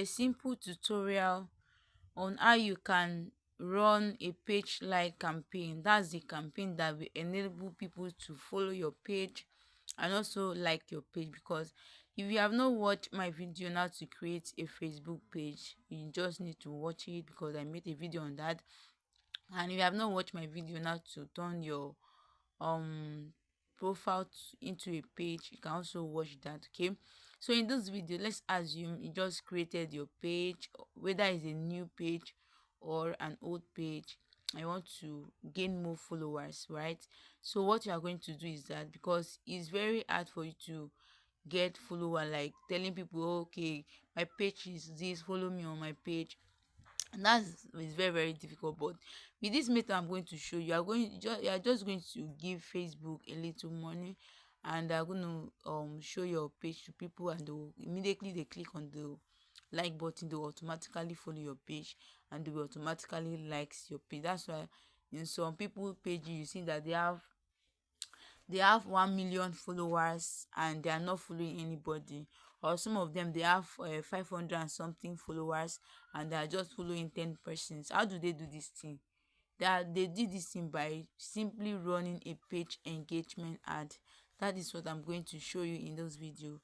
a simple tutorial on how you can run a page like campaign. That's the campaign that will enable people to follow your page and also like your page. Because if you have not watched my video on how to create a Facebook page, you just need to watch it because I made a video on that. And if you have not watched my video on how to turn your um profile into a page, you can also watch that. Okay, so in this video, let's assume you just created your page, whether it's a new page or an old page, I want to gain more followers, right? So what you are going to do is that, because it's very hard for you to get follower, like telling people, okay, my page is this, follow me on my page, and that's is very very difficult. But with this method I'm going to show you, you are just going to give Facebook a little money, and they're going to show your page to people, and they'll immediately they click on the like button, they will automatically follow your page and they will automatically likes your page. That's why in some people pages you see that they have 1 million followers and they are not following anybody, or some of them they have 500 and something followers and they are just following 10 persons. How do they do this thing? They did this thing by simply running a page engagement ad. That is what I'm going to show you in this video.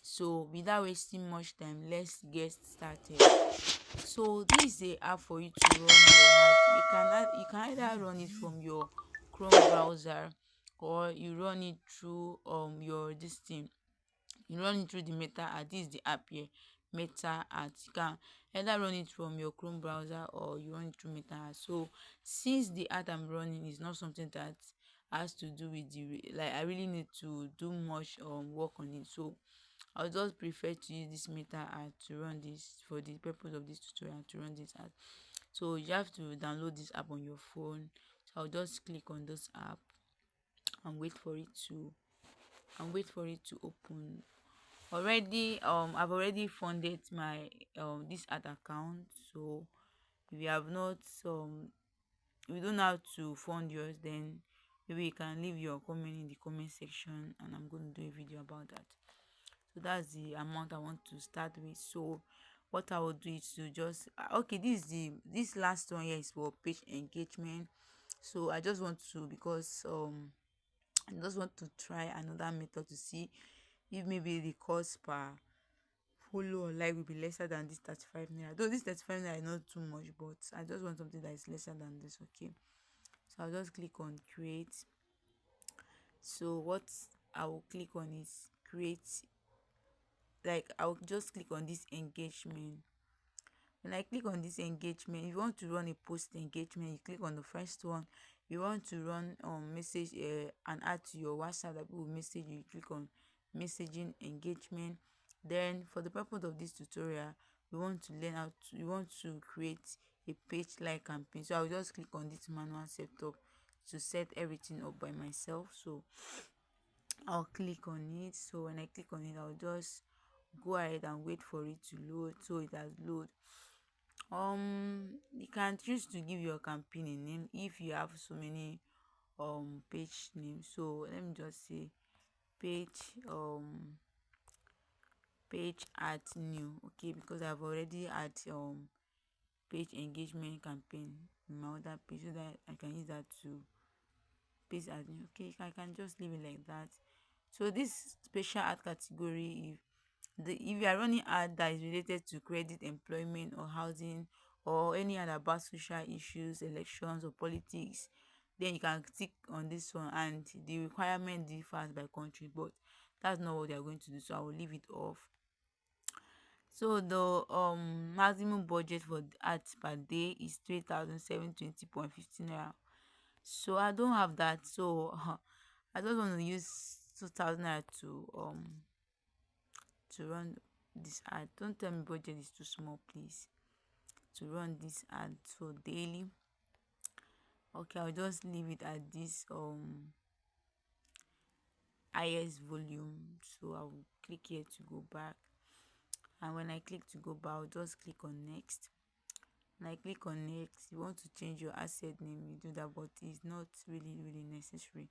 So without wasting much time, let's get started. So this is the app for you to run your ad. You can either run it from your Chrome browser, or you run it through your this thing. You run it through the Meta ad. This is the app here, Meta ads. You can either run it from your Chrome browser or you run it through Meta ads. So since the ad I'm running is not something that has to do with like I really need to do much work on it, so I'll just prefer to use this Meta ad to run this, for the purpose of this tutorial, to run this ad. So you have to download this app on your phone. So I'll just click on this app and wait for it to open. I've already funded my this ad account. So if you have not if you don't know how to fund yours, then maybe you can leave your comment in the comment section and I'm going to do a video about that. So that's the amount I want to start with. So what I will do is to just okay, this last one here is for page engagement. So I just want to, because I just want to try another method to see if maybe the cost per follow or like will be lesser than this 35 naira. Though this 35 naira is not too much, but I just want something that is lesser than this. Okay, so I'll just click on create. So what I will click on is create. Like I'll just click on this engagement. When I click on this engagement, if you want to run a post engagement, you click on the first one. If you want to run message and add to your WhatsApp that people message you, click on messaging engagement. Then for the purpose of this tutorial, we want to create a page like campaign. So I'll just click on this manual setup to set everything up by myself. So I'll click on it. So when I click on it, I'll just go ahead and wait for it to load. So it has load. You can choose to give your campaign a name if you have so many page names. So let me just say page page at new. Okay, because I've already had page engagement campaign in my other page, so that I can use that to page at new. Okay, I can just leave it like that. So this special ad category, if you are running ad that is related to credit, employment or housing, or any other about social issues, elections or politics, then you can tick on this one, and the requirement differs by country, but that's not what they are going to do, so I will leave it off. So the maximum budget for the ads per day is 3,720.15 naira. So I don't have that, so I just want to use 2,000 naira to run this ad. Don't tell me budget is too small, please, to run this ad. So daily, okay, I'll just leave it at this highest volume. So I'll click here to go back, and when I click to go back, I'll just click on next. When I click on next, you want to change your asset name, you do that, but it's not really necessary.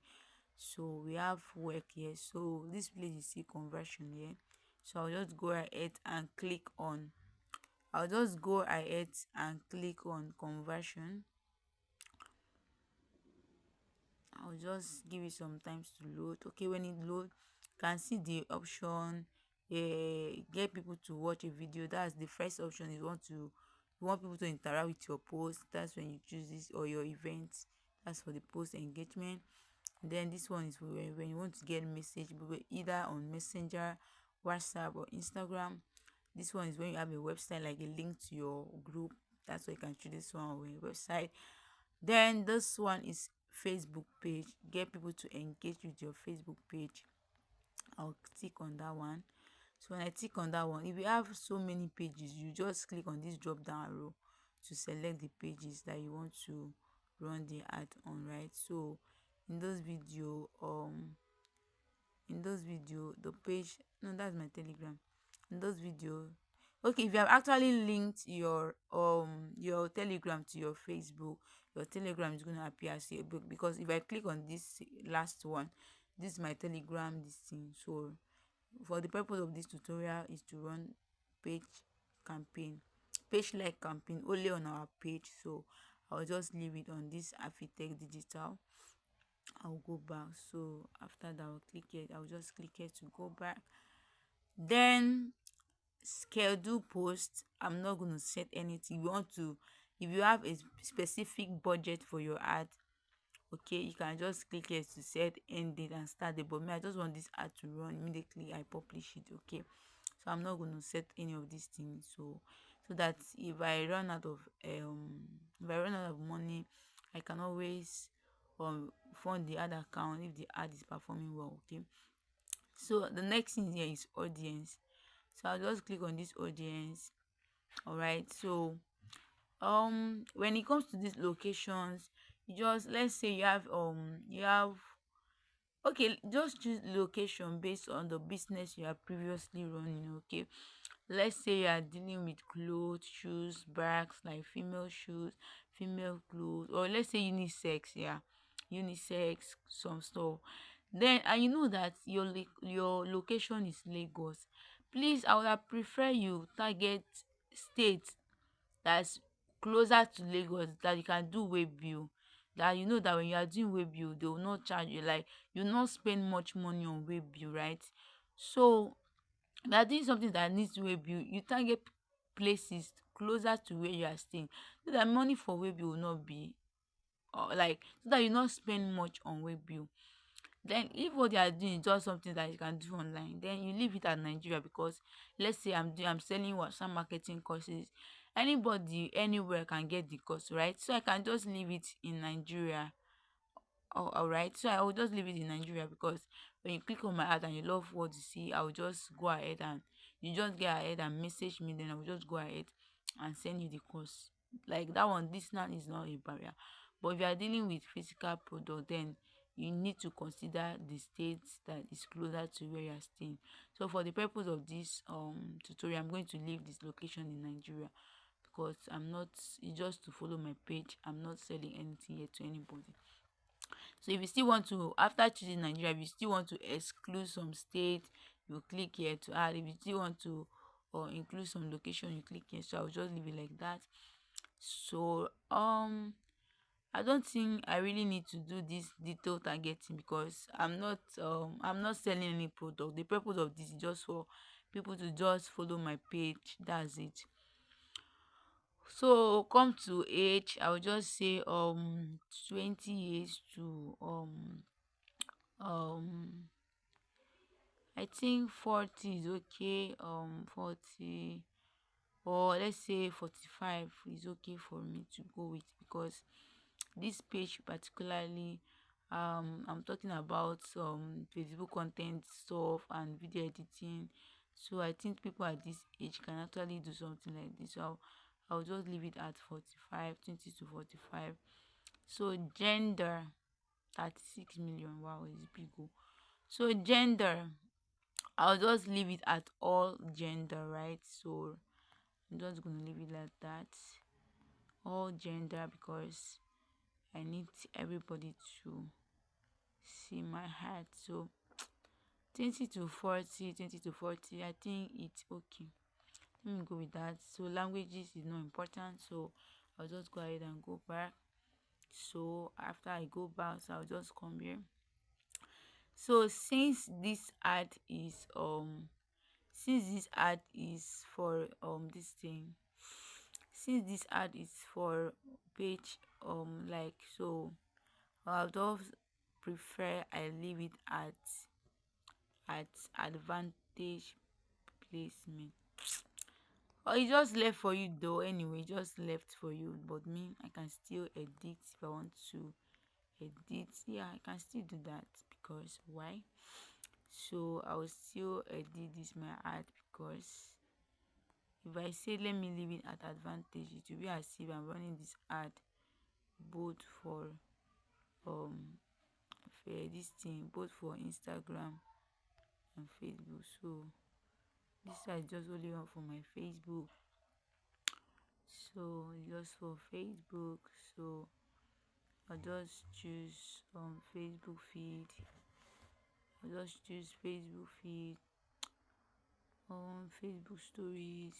So we have work here. So this place you see conversion here. So I'll just go ahead and click on I'll just go ahead and click on conversion. I'll just give it some times to load. Okay, when it load, you can see the option, get people to watch a video. That's the first option. You want people to interact with your post. That's when you choose this, or your events. That's for the post engagement. Then this one is for when you want to get message, either on Messenger, WhatsApp, or Instagram. This one is when you have a website, like a link to your group. That's why you can choose this one on your website. Then this one is Facebook page. Get people to engage with your Facebook page. I'll tick on that one. So when I tick on that one, if you have so many pages, you just click on this drop down arrow to select the pages that you want to run the ad on, right? So in those video, the page, no, that's my Telegram. In those video, okay, if you have actually linked your Telegram to your Facebook, your Telegram is going to appear as a book. Because if I click on this last one, this is my Telegram, this thing. So for the purpose of this tutorial is to run page campaign, page like campaign only on our page. So I'll just leave it on this Affitech Digital. I'll go back. So after that, I'll click it. I'll just click it to go back. Then schedule post. I'm not going to set anything. You want to, if you have a specific budget for your ad, okay, you can just click here to set end date and start date. But me, I just want this ad to run immediately I publish it. Okay, so I'm not going to set any of these things. So that if I run out of money, I can always fund the ad account if the ad is performing well. Okay, so the next thing here is audience. So I'll just click on this audience. All right, so when it comes to these locations, you just, let's say you have, okay, just choose location based on the business you are previously running. Okay, let's say you are dealing with clothes, shoes, bags, like female shoes, female clothes, or let's say unisex. Yeah, unisex, some stuff. Then, and you know that your location is Lagos. Please, I would have prefer you target states that's closer to Lagos, that you can do web view, that you know that when you are doing web view, they will not charge you, like you will not spend much money on web view, right? So if you are doing something that needs web view, you target places closer to where you are staying, so that money for web view will not be like, so that you not spend much on web view. Then if what you are doing is just something that you can do online, then you leave it at Nigeria. Because let's say I'm selling WhatsApp marketing courses, anybody anywhere can get the course, right? So I can just leave it in Nigeria. Oh, all right, so I will just leave it in Nigeria. Because when you click on my ad and you love what you see, I will just go ahead and you just get ahead and message me, then I will just go ahead and send you the course. Like that one, distance is not a barrier. But if you are dealing with physical product, then you need to consider the state that is closer to where you are staying. So for the purpose of this tutorial, I'm going to leave this location in Nigeria. Because I'm not, it's just to follow my page. I'm not selling anything yet to anybody. So if you still want to, after choosing Nigeria, if you still want to exclude some state, you click here to add. If you still want to or include some location, you click here. So I'll just leave it like that. So I don't think I really need to do this detailed targeting, because I'm not selling any product. The purpose of this is just for people to just follow my page. That's it. So come to age, I will just say 20 years to um I think 40 is okay. 40, or let's say 45 is okay for me to go with. Because this page particularly, I'm talking about Facebook content stuff and video editing. So I think people at this age can actually do something like this. So I'll just leave it at 45, 20 to 45. So gender, 36 million. Wow, it's big. Oh. So gender, I'll just leave it at all gender, right? So I'm just gonna leave it like that, all gender, because I need everybody to see my heart. So 20 to 40, 20 to 40, I think it's okay. let me go with that. So languages is not important, so I'll just go ahead and go back. So after I go back, so I'll just come here. So since this ad is for this thing, since this ad is for page like, so I'll just prefer I leave it at advantage placement. Or it just left for you though, anyway, just left for you, but me, I can still edit if I want to edit. Yeah, I can still do that. Because why? So I will still edit this my ad, because if I say let me leave it at advantage, it will be as if I'm running this ad both for um this thing, both for Instagram and Facebook. So this ad is just only one for my Facebook. So it's just for Facebook. So I'll just choose Facebook feed. I'll just choose Facebook feed, Facebook stories,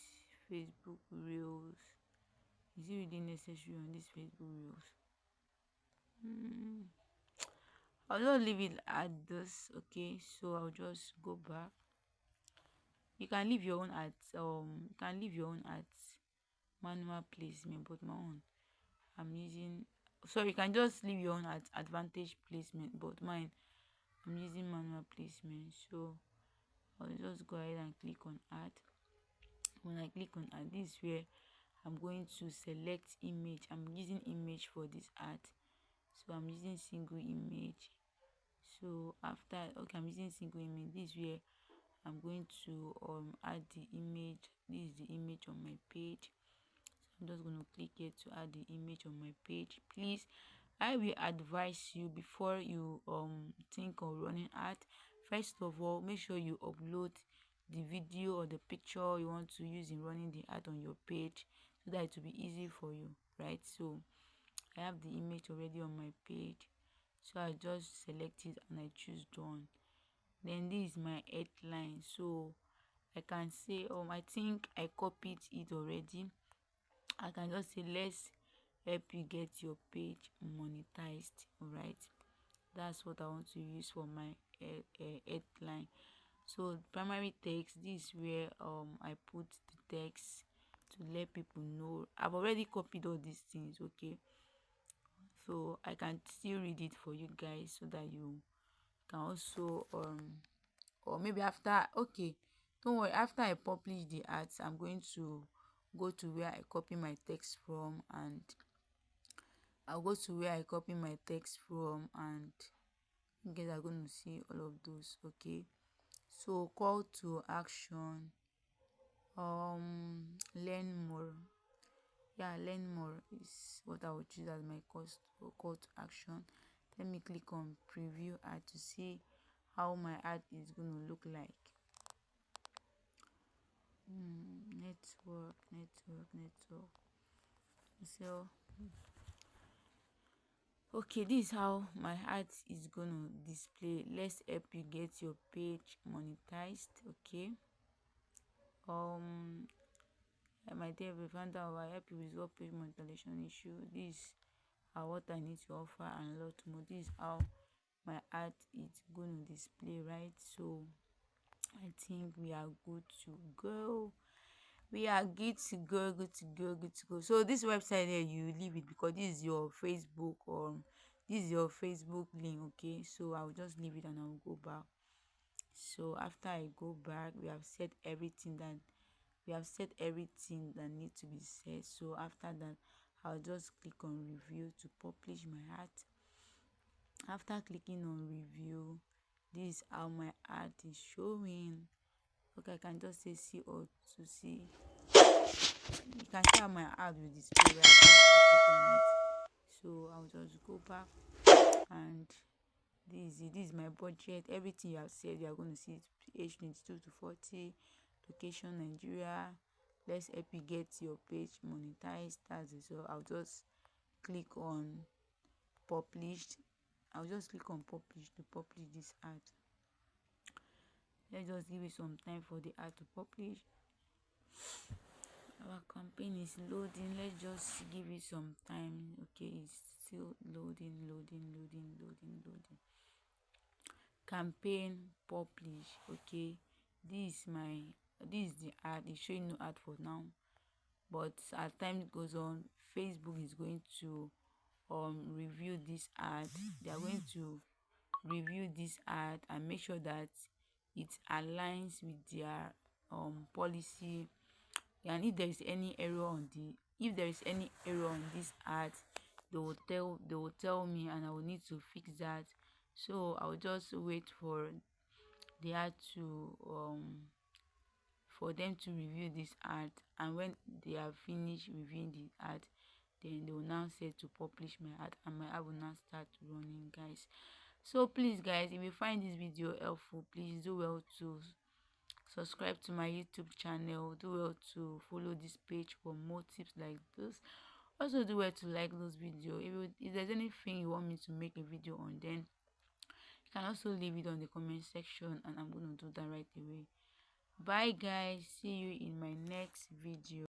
Facebook reels. Is it really necessary on this Facebook reels? I'll just leave it at this. Okay, so I'll just go back. You can leave your own at manual placement, but my own I'm using, sorry, you can just leave your own at advantage placement, but mine I'm using manual placement. So I'll just go ahead and click on add. When I click on add, this is where I'm going to select image. I'm using image for this ad, so I'm using single image. So after, okay, I'm using single image. This is where I'm going to add the image. This is the image on my page. I'm just going to click here to add the image on my page. Please, I will advise you, before you think of running ad, first of all, make sure you upload the video or the picture you want to use in running the ad on your page, so that it will be easy for you, right? So I have the image already on my page, so I just select it and I choose done. Then this is my headline. So I can say I think I copied it already. I can just say let's help you get your page monetized. All right, that's what I want to use for my headline. So primary text, this is where I put the text to let people know. I've already copied all these things. Okay, so I can still read it for you guys, so that you can also or maybe after, okay, don't worry, after I publish the ads, I'm going to go to where I copy my text from, and I'll go to where I copy my text from, and you guys are going to see all of those. Okay, so call to action, learn more. Yeah, learn more is what I would choose as my call to action. Let me click on preview ad to see how my ad is going to look like. Network. So okay, this is how my ad is gonna display. Let's help you get your page monetized. Okay, my dear, we found out I help you with your page monetization issue. These are what I need to offer and a lot more. This is how my ad is gonna display, right? So I think we are good to go. We are good to go. So this website here, you leave it because this is your Facebook, or this is your Facebook link. Okay, so I'll just leave it and I'll go back. So after I go back, we have set everything that needs to be set. So after that, I'll just click on review to publish my ad. After clicking on review, this is how my ad is showing. Okay, I can just say see or to see. You can see how my ad will display, right? Just click on it. So I'll just go back, and this is my budget. Everything you have said, you are going to see it, age 22 to 40, location Nigeria. Let's help you get your page monetized. That's it. So I'll just click on published. I'll just click on publish to publish this ad. Let's just give it some time for the ad to publish. Our campaign is loading. Let's just give it some time. Okay, it's still loading. Campaign publish. Okay, this is the ad. It's showing no ad for now, but as time goes on, Facebook is going to review this ad. They are going to review this ad and make sure that it aligns with their policy. And if there is any error on this ad, they will tell me, and I will need to fix that. So I will just wait for the ad to for them to review this ad, and when they have finished reviewing the ad, then they will now say to publish my ad, and my ad will now start running, guys. So please, guys, if you find this video helpful, please do well to subscribe to my YouTube channel. Do well to follow this page for more tips like this. Also do well to like those videos. If there's anything you want me to make a video on, then you can also leave it on the comment section, and I'm going to do that right away. Bye, guys. See you in my next video.